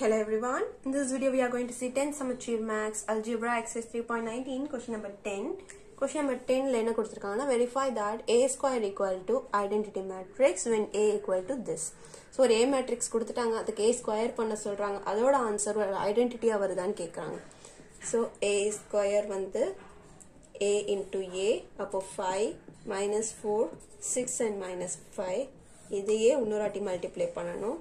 Hello everyone. In this video we are going to see 10 Symmetry Max Algebra exercise 3.19 question number 10. Question number 10 la enna kuduthirukanga verify that A square equal to identity matrix when A equal to this. So ஒரு A matrix கொடுத்துட்டாங்க அதுக்கு A square பண்ண சொல்றாங்க அதோட answer identity வருதான்னு கேக்குறாங்க. So A square வந்து A into A அப்போ 5 minus 4 6 and minus 5 இதையே இன்னொரு மல்டிப்ளை பண்ணனும்.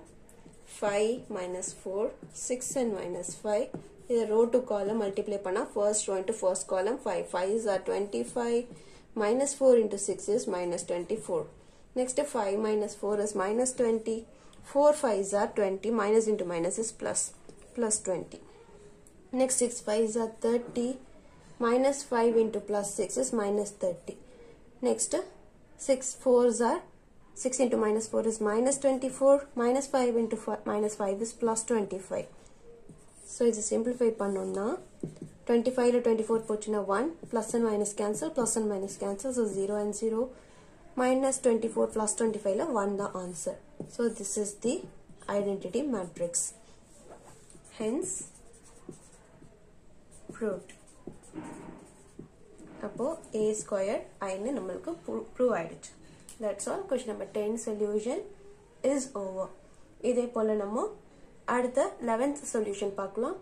5 minus 4 6 and minus 5 this row to column multiply panna first row into first column 5 5s are 25 minus 4 into 6 is minus 24 next 5 minus 4 is minus 20 4 5s are 20 minus into minus is plus 20 next 6 5s are 30 minus 5 into plus 6 is minus 30 next 6 4s are 6 into minus 4 is minus 24 minus 5 into minus 5 is plus 25 so it's a simplify pannona 25 la 24 pochina 1 plus and minus cancel so 0 and 0 minus 24 plus 25 la 1 the answer so this is the identity matrix hence proved appo A square I nu namalku prove aiduchu. That's all. Question number 10 solution is over. இதே போல நம்ம அடுத்த 11th solution பார்க்கலாம்.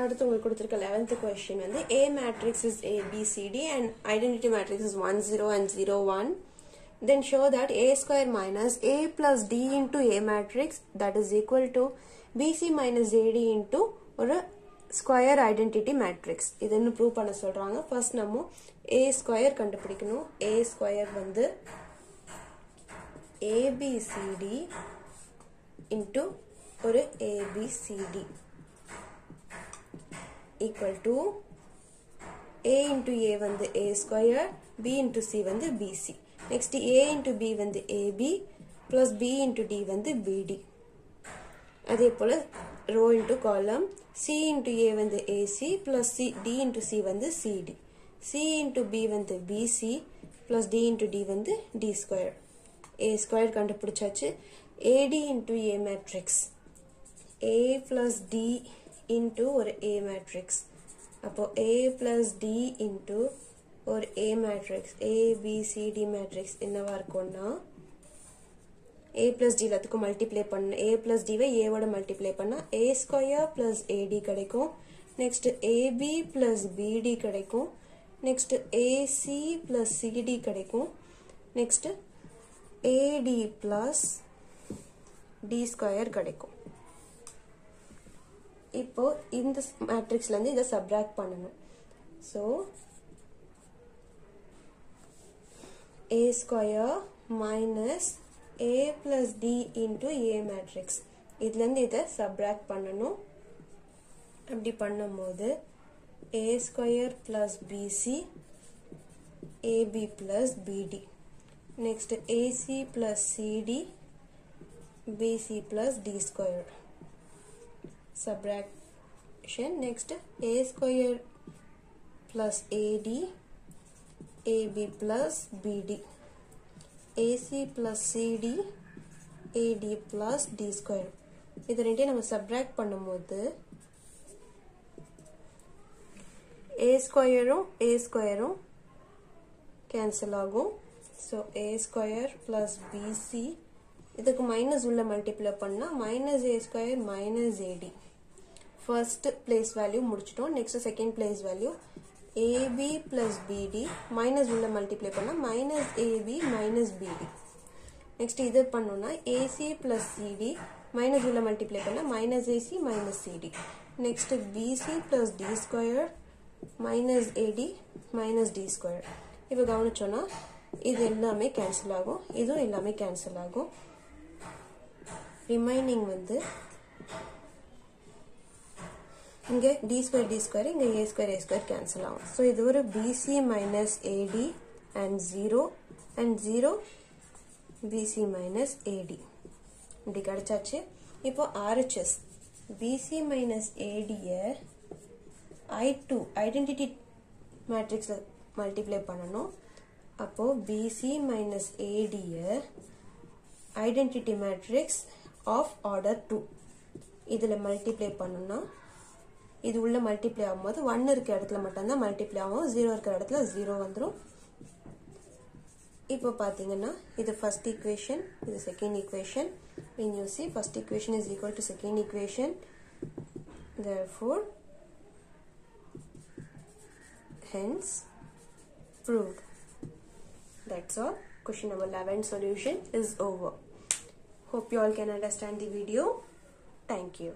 அடுத்து உங்களுக்கு கொடுத்திருக்க 11th question வந்து A matrix is A B C D and identity matrix is 1 0 and 0 1. Then show that A square minus A plus D into A matrix that is equal to BC minus AD into ஒரு square identity matrix. இதென்னு prove பண்ண சொல்றாங்க. First நம்ம A square கண்டுபிடிக்கணும். A square வந்து ABCD into ஒரு ABCD equal to A into A வந்து A square B into C வந்து BC. Next A into B வந்து AB plus B into D வந்து BD. அதே போல row into column C into A வந்து AC plus D into C வந்து CD. C into B வந்து BC plus D into D வந்து D square. A square கண்டுபிடிச்சாச்சு. AD into A matrix. A plus D into ஒரு A matrix. அப்போ A plus D into ஒரு A matrix. A, B, C, D matrix என்னவா இருக்கும்னா A plus D எல்லாத்துக்கும் multiply பண்ண A plus D வை A ஓட மல்டிப்ளை பண்ணா A square plus AD கிடைக்கும். Next AB plus BD கிடைக்கும். Next AC plus CD கிடைக்கும். Next AD plus D square கிடைக்கும். இப்போ இந்த மேட்ரிக்ஸ்ல இருந்து இத சப்ட்ராக்ட் பண்ணனும். So A square minus A plus D into A matrix இதுல இருந்து இத சப்ட்ராக்ட் பண்ணனும். அப்படி பண்ணும்போது A square plus BC AB plus BD next AC plus CD BC plus D square subtraction next A square plus AD AB plus BD AC plus CD AD plus D square இது ரெண்டையும் நம்ம subtract பண்ணும்போது A square cancel ஆகும் so A square plus BC இதுக்கு minus உள்ள multiply பண்ணா minus A square minus AD first place value முடிச்சிட்டோம் next second place value AB plus BD minus உள்ள மல்டிப்ளை பண்ணா minus AB minus BD next இது பண்ணோம்னா AC plus CD minus உள்ள multiply பண்ணா minus AC minus CD next BC plus D square minus AD minus D square இப்போ கவனிச்சோம்னா இது எல்லாமே cancel ஆகும் இதுவும் எல்லாமே கேன்சல் ஆகும் ரிமைனிங் வந்து இங்க D square இங்க A square கேன்சல் ஆகும் சோ இது ஒரு BC minus AD and 0 BC minus AD இப்படி கிடைச்சாச்சு இப்போ RHS BC minus AD I2 identity matrix multiply பண்ணனும் அப்போ BC minus AD identity matrix of order 2 இதில் மல்டிப்ளை பண்ணணும்னா இது உள்ள மல்டிப்ளை ஆகும்போது 1 இருக்க இடத்துல மட்டும்தான் மல்டிப்ளை ஆகும், 0 இருக்கிற இடத்துல 0 வந்துடும். இப்போ பார்த்தீங்கன்னா இது ஃபர்ஸ்ட் ஈக்குவேஷன், இது second equation. when you see first equation is equal to second equation, therefore hence proved. That's all. Question number 11 solution is over. Hope you all can understand the video. Thank you.